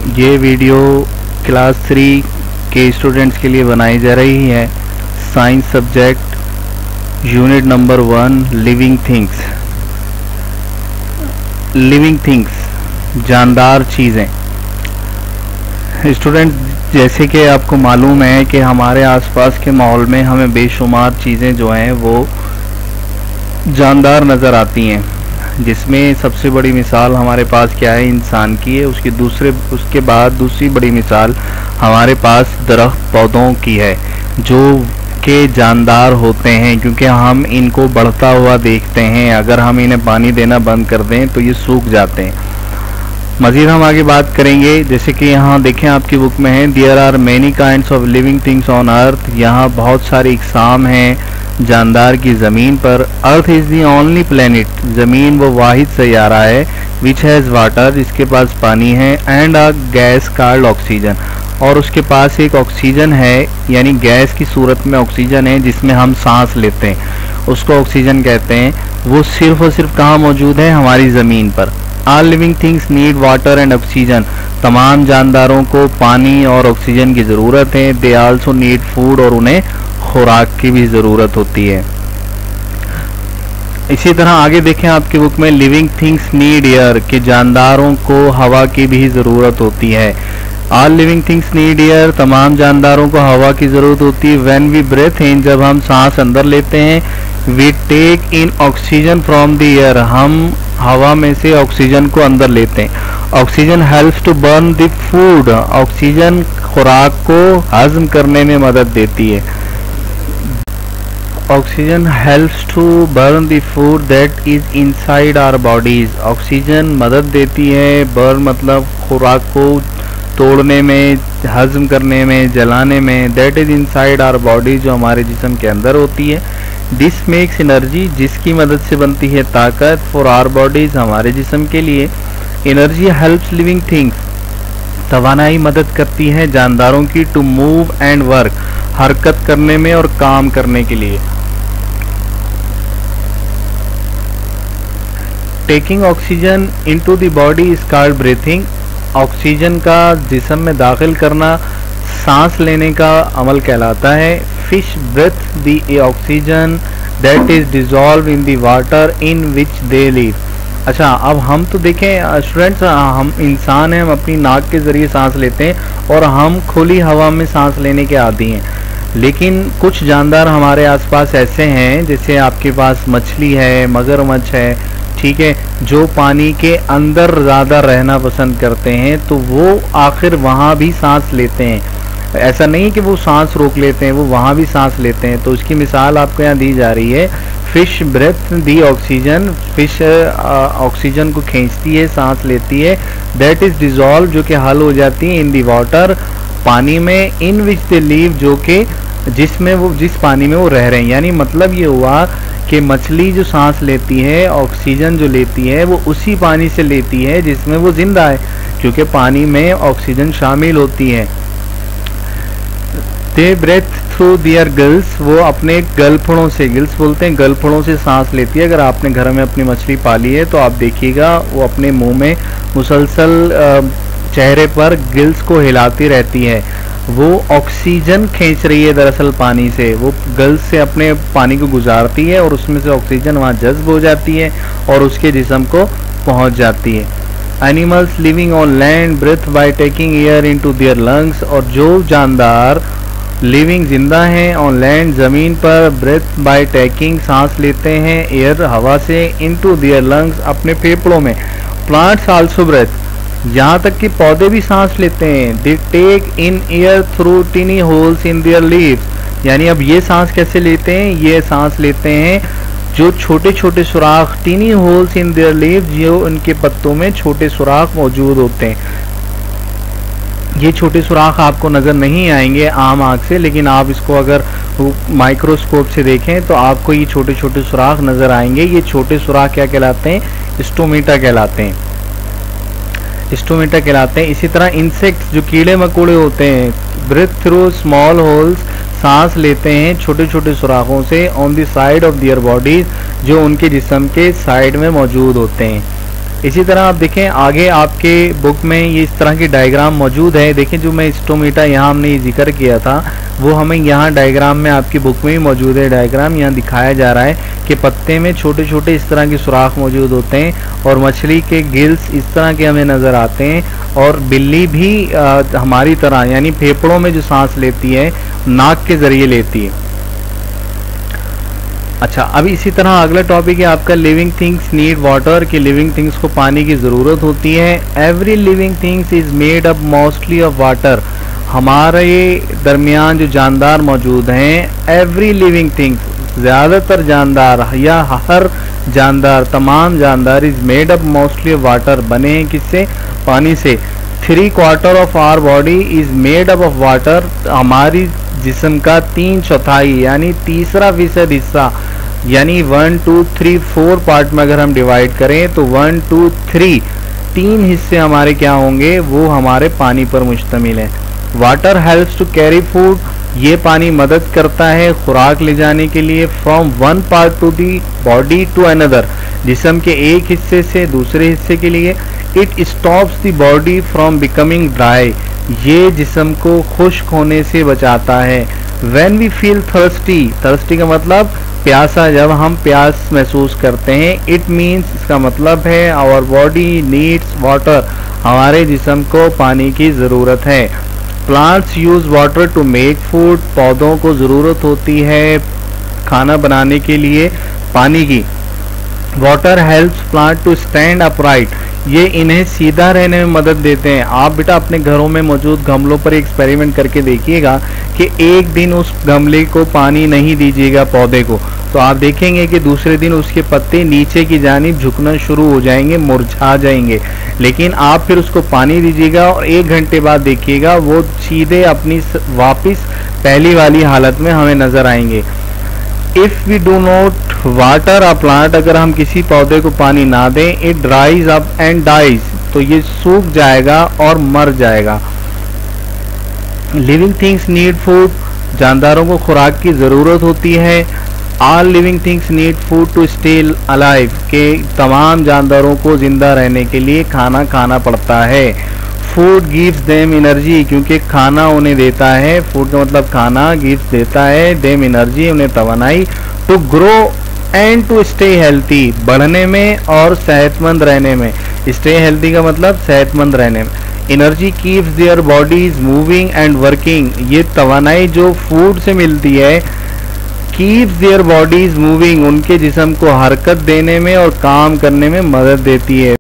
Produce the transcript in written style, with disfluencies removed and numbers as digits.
ये video class 3 के students के लिए बनाई जा रही है। Science subject unit number 1 living things. Living things जानदार चीज़ें। स्टूडेंट्स जैसे कि आपको मालूम है कि हमारे आसपास के माहौल में हमें बेशुमार चीज़ें जो हैं वो जानदार नज़र आती हैं, जिसमें सबसे बड़ी मिसाल हमारे पास क्या है, इंसान की है। उसके बाद दूसरी बड़ी मिसाल हमारे पास दरख्त पौधों की है, जो के जानदार होते हैं क्योंकि हम इनको बढ़ता हुआ देखते हैं। अगर हम इन्हें पानी देना बंद कर दें तो ये सूख जाते हैं। मज़ीद हम आगे बात करेंगे, जैसे कि यहाँ देखें आपकी बुक में है there are many kinds of living things on earth. यहाँ बहुत सारी इकसाम हैं जानदार की ज़मीन पर। Earth is the only planet, ज़मीन वो वाहिद सैयारा है विच हैज़ वाटर, जिसके पास पानी है, and a gas called oxygen, और उसके पास एक ऑक्सीजन है, यानी गैस की सूरत में ऑक्सीजन है जिसमें हम सांस लेते हैं, उसको ऑक्सीजन कहते हैं। वो सिर्फ और सिर्फ कहाँ मौजूद है, हमारी ज़मीन पर। All living things need water and oxygen. तमाम जानदारों को पानी और ऑक्सीजन की ज़रूरत है। दे आल्सो नीड फूड, और उन्हें खुराक की भी ज़रूरत होती है। इसी तरह आगे देखें आपकी बुक में लिविंग थिंग्स नीड एयर, कि जानदारों को हवा की भी ज़रूरत होती है। All living things need air, तमाम जानदारों को हवा की ज़रूरत होती है। व्हेन वी ब्रेथ इन, जब हम सांस अंदर लेते हैं, we take in oxygen from the air, हम हवा में से ऑक्सीजन को अंदर लेते हैं। Oxygen helps to burn the food, oxygen खुराक को हजम करने में मदद देती है। Oxygen helps to burn the food that is inside our bodies, oxygen मदद देती है, बर्न मतलब खुराक को तोड़ने में, हजम करने में, जलाने में, that is inside our body, जो हमारे जिस्म के अंदर होती है। दिस मेक्स एनर्जी, जिसकी मदद से बनती है ताकत, फॉर आवर बॉडीज, हमारे जिस्म के लिए। एनर्जी हेल्प्स लिविंग थिंग्स, तवानाई मदद करती है जानदारों की, टू मूव एंड वर्क, हरकत करने में और काम करने के लिए। Taking oxygen into the body is called breathing, oxygen का जिस्म में दाखिल करना सांस लेने का अमल कहलाता है। Fish breathe the oxygen that is dissolve in the water in which they live. अच्छा, अब हम तो देखें स्टूडेंट्स, हम इंसान हैं, हम अपनी नाक के ज़रिए सांस लेते हैं और हम खुली हवा में सांस लेने के आदी हैं। लेकिन कुछ जानदार हमारे आसपास ऐसे हैं, जैसे आपके पास मछली है, मगरमच्छ है, ठीक है, जो पानी के अंदर ज़्यादा रहना पसंद करते हैं, तो वो आखिर वहाँ भी सांस लेते हैं। ऐसा नहीं कि वो सांस रोक लेते हैं, वो वहाँ भी सांस लेते हैं। तो उसकी मिसाल आपको यहाँ दी जा रही है। फिश ब्रेथ दी ऑक्सीजन, फिश ऑक्सीजन को खींचती है, सांस लेती है, दैट इज़ डिजॉल्व, जो कि हल हो जाती है, इन दी वाटर, पानी में, इन विच दे लीव, जो कि जिसमें वो, जिस पानी में वो रह रहे हैं। यानी मतलब ये हुआ कि मछली जो सांस लेती है, ऑक्सीजन जो लेती है, वो उसी पानी से लेती है जिसमें वो जिंदा है, क्योंकि पानी में ऑक्सीजन शामिल होती है। दे ब्रेथ थ्रू दियर गिल्स, वो अपने गलफड़ों से, गिल्स बोलते हैं, गलफड़ों से सांस लेती है। अगर आपने घर में अपनी मछली पाली है तो आप देखिएगा वो अपने मुंह में मुसलसल चेहरे पर गिल्स को हिलाती रहती है। वो ऑक्सीजन खींच रही है दरअसल पानी से, वो गिल्स से अपने पानी को गुजारती है और उसमें से ऑक्सीजन वहाँ जज्ब हो जाती है और उसके जिस्म को पहुँच जाती है। Animals living on land breathe by taking air into their lungs, और जो जानदार लिविंग जिंदा हैं ऑन लैंड ज़मीन पर, ब्रेथ बाय टेकिंग सांस लेते हैं, एयर हवा से, इनटू देयर लंग्स अपने फेफड़ों में। प्लांट्स आल्सो ब्रेथ, यहाँ तक कि पौधे भी सांस लेते हैं। They take in air through tiny holes in their leaves, यानी अब ये सांस कैसे लेते हैं, ये सांस लेते हैं जो छोटे छोटे सुराख, टिनी होल्स इन देयर लीव्स, जो उनके पत्तों में छोटे सुराख मौजूद होते हैं। ये छोटे सुराख आपको नज़र नहीं आएंगे आम आँख से, लेकिन आप इसको अगर माइक्रोस्कोप से देखें तो आपको ये छोटे छोटे सुराख नज़र आएंगे। ये छोटे सुराख क्या कहलाते हैं, स्टोमेटा कहलाते हैं, स्टोमेटा कहलाते हैं। इसी तरह इंसेक्ट्स, जो कीड़े मकोड़े होते हैं, ब्रेथ थ्रू स्मॉल होल्स, सांस लेते हैं छोटे छोटे सुराखों से, on the side of their bodies, जो उनके जिस्म के साइड में मौजूद होते हैं। इसी तरह आप देखें आगे आपके बुक में ये इस तरह की डायग्राम मौजूद है। देखें जो मैं स्टोमेटा यहाँ हमने जिक्र किया था वो हमें यहाँ डायग्राम में आपकी बुक में भी मौजूद है। डायग्राम यहाँ दिखाया जा रहा है कि पत्ते में छोटे छोटे इस तरह के सुराख मौजूद होते हैं और मछली के गिल्स इस तरह के हमें नज़र आते हैं। और बिल्ली भी हमारी तरह यानी फेफड़ों में जो सांस लेती है नाक के ज़रिए लेती है। अच्छा, अब इसी तरह अगला टॉपिक है आपका लिविंग थिंग्स नीड वाटर, कि लिविंग थिंग्स को पानी की ज़रूरत होती है। Every living things is made up mostly of water. हमारे दरमियान जो जानदार मौजूद हैं, एवरी लिविंग थिंग्स ज़्यादातर जानदार या हर जानदार, तमाम जानदार is made up mostly of water, बने हैं किससे? पानी से। 3/4 of our body is made up of water. हमारी जिस्म का 3/4 यानी 3% हिस्सा यानी 1 2 3 4 पार्ट में अगर हम डिवाइड करें तो 1 2 3 3 हिस्से हमारे क्या होंगे? वो हमारे पानी पर मुश्तमिल है। Water helps to carry food, ये पानी मदद करता है खुराक ले जाने के लिए। From one part to the body to another, जिस्म के एक हिस्से से दूसरे हिस्से के लिए। It stops the body from becoming dry, ये जिस्म को खुश्क होने से बचाता है। When we feel thirsty, thirsty का मतलब प्यासा, जब हम प्यास महसूस करते हैं। इट मीन्स, इसका मतलब है आवर बॉडी नीड्स वाटर, हमारे जिस्म को पानी की ज़रूरत है। Plants use water to make food, पौधों को ज़रूरत होती है खाना बनाने के लिए पानी की। Water helps plant to stand upright, ये इन्हें सीधा रहने में मदद देते हैं। आप बेटा अपने घरों में मौजूद गमलों पर एक्सपेरिमेंट करके देखिएगा कि एक दिन उस गमले को पानी नहीं दीजिएगा पौधे को, तो आप देखेंगे कि दूसरे दिन उसके पत्ते नीचे की जानिब झुकना शुरू हो जाएंगे, मुरझा जाएंगे। लेकिन आप फिर उसको पानी दीजिएगा और 1 घंटे बाद देखिएगा वो सीधे अपनी वापस पहली वाली हालत में हमें नज़र आएंगे। If we do not water a plant, अगर हम किसी पौधे को पानी ना दें, it dries up and dies, तो ये सूख जाएगा और मर जाएगा। लिविंग थिंग्स नीड फूड, जानदारों को खुराक की ज़रूरत होती है। All living things need food to stay alive, के तमाम जानदारों को ज़िंदा रहने के लिए खाना खाना पड़ता है। फूड गिव्स देम एनर्जी, क्योंकि खाना उन्हें देता है, फूड का मतलब खाना, गिव्स देता है, देम एनर्जी उन्हें तवानाई, to grow and to stay healthy, बढ़ने में और सेहतमंद रहने में। स्टे हेल्थी का मतलब सेहतमंद रहने में। Energy keeps their bodies moving and working, ये तवानाई जो फूड से मिलती है कीप्स देयर बॉडीज मूविंग, उनके जिस्म को हरकत देने में और काम करने में मदद देती है।